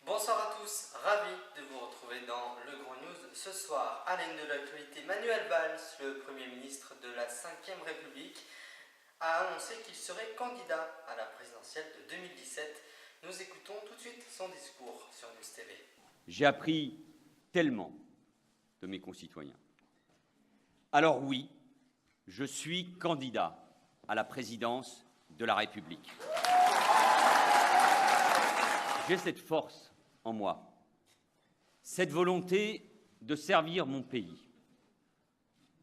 Bonsoir à tous, ravi de vous retrouver dans le Grand News. Ce soir, à la une de l'actualité, Manuel Valls, le Premier ministre de la Ve République, a annoncé qu'il serait candidat à la présidentielle de 2017. Nous écoutons tout de suite son discours sur News TV. J'ai appris tellement de mes concitoyens. Alors oui, je suis candidat à la présidence de la République. J'ai cette force en moi, cette volonté de servir mon pays.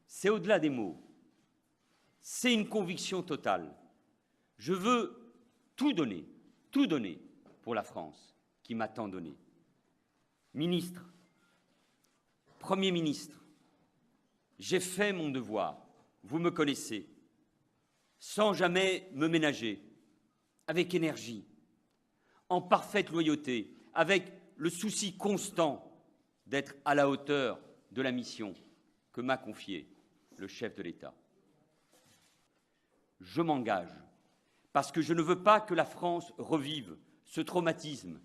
C'est au-delà des mots, c'est une conviction totale. Je veux tout donner pour la France qui m'a tant donné. Ministre, Premier ministre, j'ai fait mon devoir, vous me connaissez, sans jamais me ménager, avec énergie, en parfaite loyauté, avec le souci constant d'être à la hauteur de la mission que m'a confiée le chef de l'État. Je m'engage parce que je ne veux pas que la France revive ce traumatisme,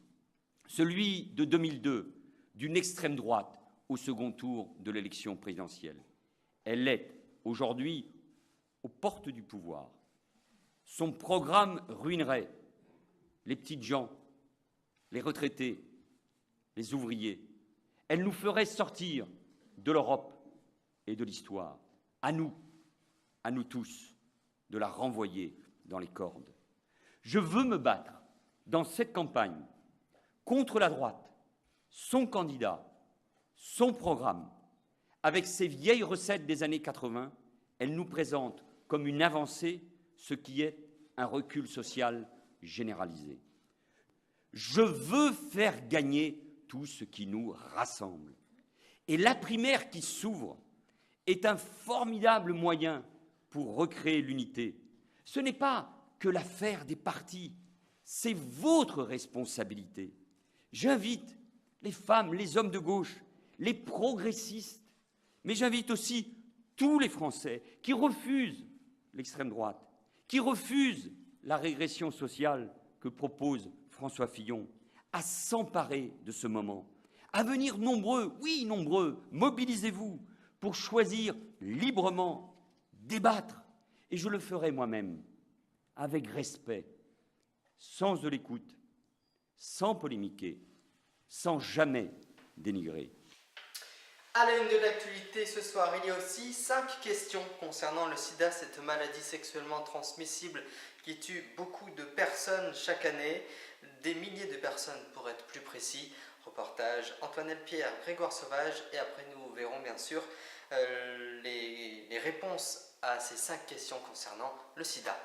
celui de 2002, d'une extrême droite au second tour de l'élection présidentielle. Elle est aujourd'hui aux portes du pouvoir. Son programme ruinerait les petites gens, les retraités, les ouvriers. Elle nous ferait sortir de l'Europe et de l'histoire. À nous tous, de la renvoyer dans les cordes. Je veux me battre dans cette campagne contre la droite, son candidat, son programme. Avec ces vieilles recettes des années 80, elle nous présente comme une avancée ce qui est un recul social généralisé. Je veux faire gagner tout ce qui nous rassemble. Et la primaire qui s'ouvre est un formidable moyen pour recréer l'unité. Ce n'est pas que l'affaire des partis, c'est votre responsabilité. J'invite les femmes, les hommes de gauche, les progressistes, mais j'invite aussi tous les Français qui refusent l'extrême droite, qui refusent la régression sociale que propose François Fillon, à s'emparer de ce moment, à venir nombreux, oui nombreux, mobilisez-vous pour choisir librement, débattre, et je le ferai moi-même, avec respect, sans de l'écoute, sans polémiquer, sans jamais dénigrer. À la une de l'actualité ce soir, il y a aussi 5 questions concernant le sida, cette maladie sexuellement transmissible qui tue beaucoup de personnes chaque année, des milliers de personnes pour être plus précis. Reportage Antoine Elpierre, Grégoire Sauvage, et après nous verrons bien sûr les réponses à ces 5 questions concernant le sida.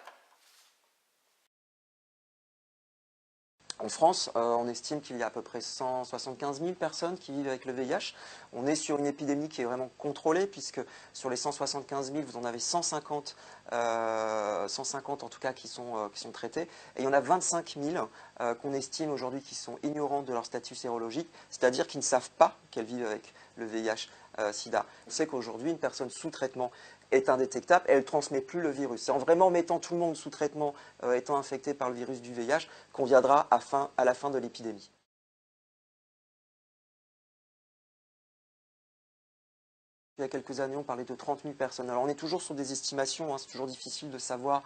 En France, on estime qu'il y a à peu près 175 000 personnes qui vivent avec le VIH. On est sur une épidémie qui est vraiment contrôlée, puisque sur les 175 000, vous en avez 150 en tout cas qui sont traités. Et il y en a 25 000 qu'on estime aujourd'hui qui sont ignorantes de leur statut sérologique, c'est-à-dire qu'ils ne savent pas qu'elles vivent avec le VIH-Sida. On sait qu'aujourd'hui, une personne sous traitement est indétectable et elle ne transmet plus le virus. C'est en vraiment mettant tout le monde sous traitement étant infecté par le virus du VIH qu'on viendra à la fin de l'épidémie. Il y a quelques années, on parlait de 30 000 personnes. Alors on est toujours sur des estimations, hein, c'est toujours difficile de savoir,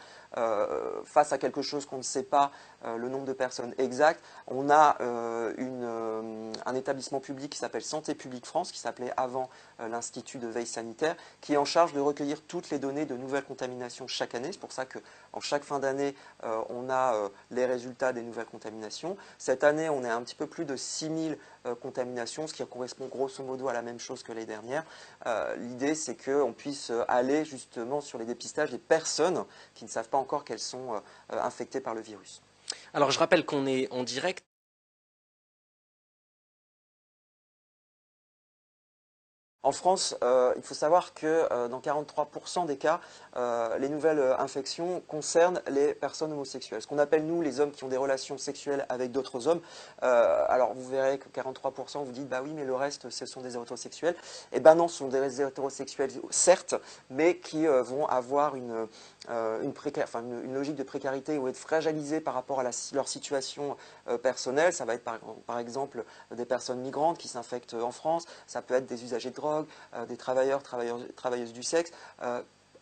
face à quelque chose qu'on ne sait pas, le nombre de personnes exact. On a un établissement public qui s'appelle Santé publique France, qui s'appelait avant l'Institut de veille sanitaire, qui est en charge de recueillir toutes les données de nouvelles contaminations chaque année. C'est pour ça qu'en chaque fin d'année, on a les résultats des nouvelles contaminations. Cette année, on est à un petit peu plus de 6 000 contaminations, ce qui correspond grosso modo à la même chose que l'année dernière. L'idée, c'est qu'on puisse aller justement sur les dépistages des personnes qui ne savent pas encore qu'elles sont infectées par le virus. Alors, je rappelle qu'on est en direct. En France, il faut savoir que dans 43% des cas, les nouvelles infections concernent les personnes homosexuelles. Ce qu'on appelle, nous, les hommes qui ont des relations sexuelles avec d'autres hommes. Alors, vous verrez que 43%, vous dites, bah oui, mais le reste, ce sont des hétérosexuels. Eh ben non, ce sont des hétérosexuels, certes, mais qui vont avoir une logique de précarité ou être fragilisés par rapport à leur situation personnelle. Ça va être par exemple des personnes migrantes qui s'infectent en France, ça peut être des usagers de drogue, des travailleuses du sexe,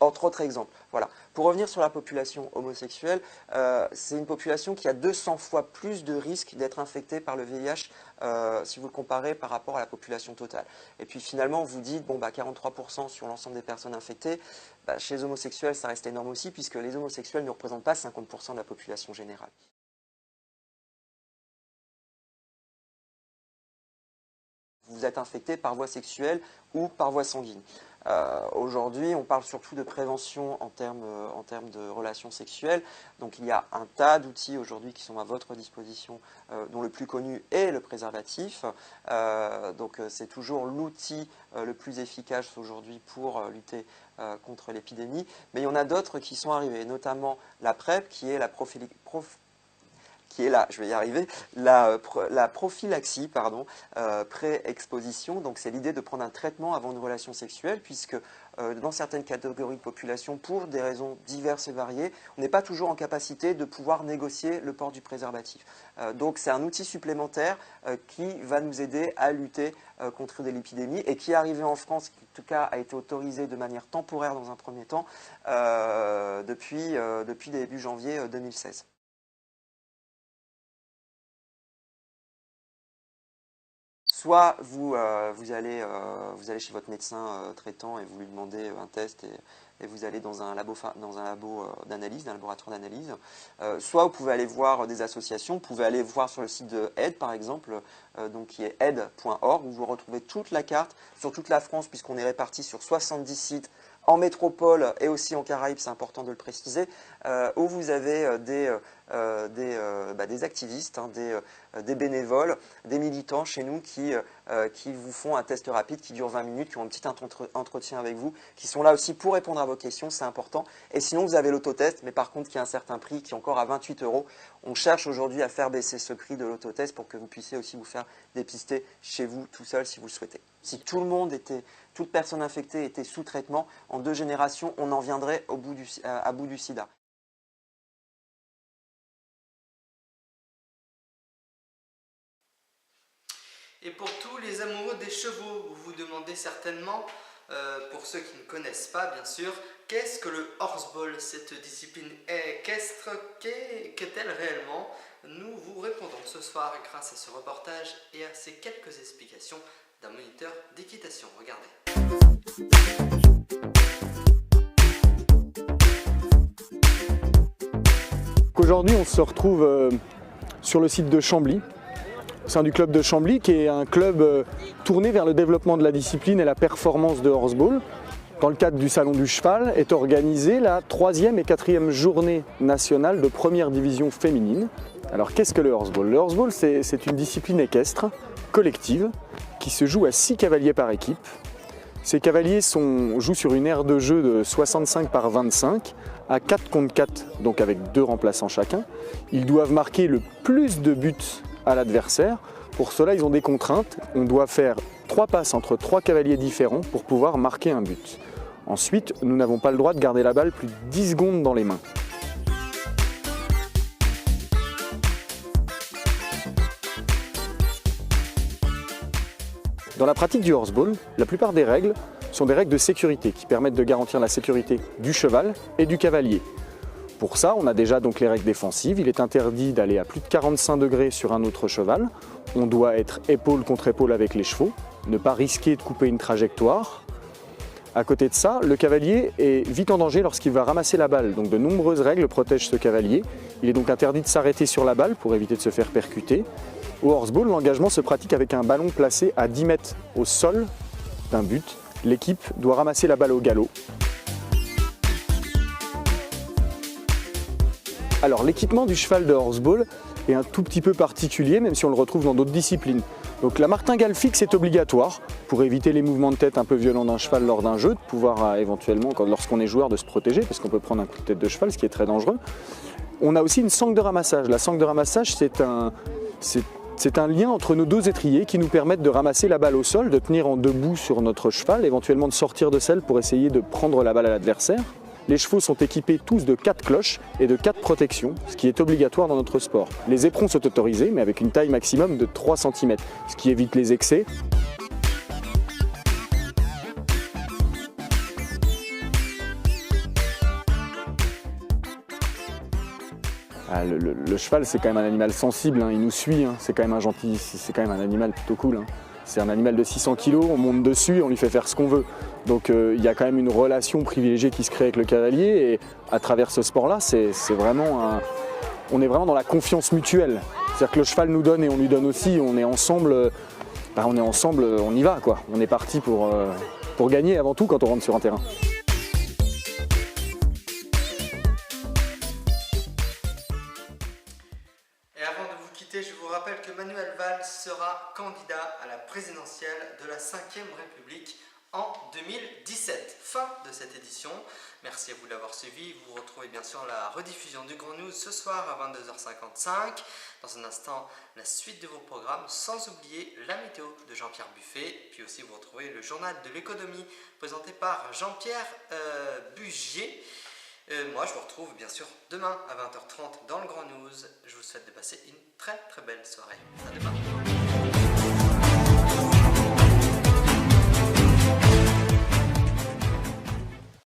entre autres exemples. Voilà. Pour revenir sur la population homosexuelle, c'est une population qui a 200 fois plus de risques d'être infectée par le VIH si vous le comparez par rapport à la population totale. Et puis finalement, vous dites, bon, 43% sur l'ensemble des personnes infectées, chez les homosexuels, ça reste énorme aussi, puisque les homosexuels ne représentent pas 50% de la population générale. Vous êtes infecté par voie sexuelle ou par voie sanguine. Aujourd'hui, on parle surtout de prévention en termes de relations sexuelles. Donc il y a un tas d'outils aujourd'hui qui sont à votre disposition, dont le plus connu est le préservatif. Donc c'est toujours l'outil le plus efficace aujourd'hui pour lutter contre l'épidémie. Mais il y en a d'autres qui sont arrivés, notamment la PrEP, qui est la prophylaxie pré-exposition. Donc c'est l'idée de prendre un traitement avant une relation sexuelle, puisque dans certaines catégories de population, pour des raisons diverses et variées, on n'est pas toujours en capacité de pouvoir négocier le port du préservatif. Donc c'est un outil supplémentaire qui va nous aider à lutter contre l'épidémie et qui est arrivé en France, qui en tout cas a été autorisé de manière temporaire dans un premier temps depuis début janvier 2016. Soit vous allez chez votre médecin traitant et vous lui demandez un test et vous allez dans un laboratoire d'analyse. Soit vous pouvez aller voir des associations, vous pouvez aller voir sur le site de AID par exemple, qui est aid.org, où vous retrouvez toute la carte sur toute la France, puisqu'on est réparti sur 70 sites en métropole et aussi en Caraïbes, c'est important de le préciser, où vous avez des activistes, des bénévoles, des militants chez nous qui vous font un test rapide qui dure 20 minutes, qui ont un petit entretien avec vous, qui sont là aussi pour répondre à vos questions, c'est important. Et sinon, vous avez l'autotest, mais par contre, qui a un certain prix, qui est encore à 28 €. On cherche aujourd'hui à faire baisser ce prix de l'autotest pour que vous puissiez aussi vous faire dépister chez vous tout seul si vous le souhaitez. Si toute personne infectée était sous traitement, en 2 générations, on en viendrait à bout du sida. Et pour tous les amoureux des chevaux, vous vous demandez certainement, pour ceux qui ne connaissent pas bien sûr, qu'est-ce que le horseball, cette discipline équestre, qu'est-elle réellement? Nous vous répondons ce soir grâce à ce reportage et à ces quelques explications d'un moniteur d'équitation. Regardez. Aujourd'hui, on se retrouve sur le site de Chambly, au sein du club de Chambly, qui est un club tourné vers le développement de la discipline et la performance de horseball. Dans le cadre du Salon du Cheval est organisée la 3e et 4e journée nationale de première division féminine. Alors qu'est-ce que le horseball? Le horseball, c'est une discipline équestre collective qui se joue à 6 cavaliers par équipe. Ces cavaliers jouent sur une aire de jeu de 65 par 25 à 4 contre 4, donc avec 2 remplaçants chacun. Ils doivent marquer le plus de buts à l'adversaire. Pour cela, ils ont des contraintes. On doit faire 3 passes entre 3 cavaliers différents pour pouvoir marquer un but. Ensuite, nous n'avons pas le droit de garder la balle plus de 10 secondes dans les mains. Dans la pratique du horseball, la plupart des règles sont des règles de sécurité qui permettent de garantir la sécurité du cheval et du cavalier. Pour ça, on a déjà donc les règles défensives. Il est interdit d'aller à plus de 45 degrés sur un autre cheval. On doit être épaule contre épaule avec les chevaux, ne pas risquer de couper une trajectoire. À côté de ça, le cavalier est vite en danger lorsqu'il va ramasser la balle. Donc de nombreuses règles protègent ce cavalier. Il est donc interdit de s'arrêter sur la balle pour éviter de se faire percuter. Au horseball, l'engagement se pratique avec un ballon placé à 10 mètres au sol d'un but. L'équipe doit ramasser la balle au galop. Alors l'équipement du cheval de horseball est un tout petit peu particulier, même si on le retrouve dans d'autres disciplines. Donc la martingale fixe est obligatoire pour éviter les mouvements de tête un peu violents d'un cheval lors d'un jeu, de pouvoir éventuellement, lorsqu'on est joueur, de se protéger, parce qu'on peut prendre un coup de tête de cheval, ce qui est très dangereux. On a aussi une sangle de ramassage. La sangle de ramassage, c'est un lien entre nos deux étriers qui nous permettent de ramasser la balle au sol, de tenir en debout sur notre cheval, éventuellement de sortir de selle pour essayer de prendre la balle à l'adversaire. Les chevaux sont équipés tous de 4 cloches et de 4 protections, ce qui est obligatoire dans notre sport. Les éperons sont autorisés, mais avec une taille maximum de 3 cm, ce qui évite les excès. Le cheval, c'est quand même un animal sensible, hein, il nous suit, hein, c'est quand même un gentil, c'est quand même un animal plutôt cool. Hein. C'est un animal de 600 kg, on monte dessus et on lui fait faire ce qu'on veut. Donc il y a quand même une relation privilégiée qui se crée avec le cavalier et à travers ce sport-là, on est vraiment dans la confiance mutuelle. C'est-à-dire que le cheval nous donne et on lui donne aussi, on est ensemble, on y va quoi. On est parti pour gagner avant tout quand on rentre sur un terrain. Je vous rappelle que Manuel Valls sera candidat à la présidentielle de la 5e République en 2017. Fin de cette édition. Merci à vous de l'avoir suivi. Vous retrouvez bien sûr la rediffusion du Grand News ce soir à 22h55. Dans un instant, la suite de vos programmes, sans oublier la météo de Jean-Pierre Buffet. Puis aussi, vous retrouvez le journal de l'économie présenté par Jean-Pierre Bugier. Moi, je vous retrouve bien sûr demain à 20h30 dans le Grand News. Je vous souhaite de passer une très belle soirée. À demain.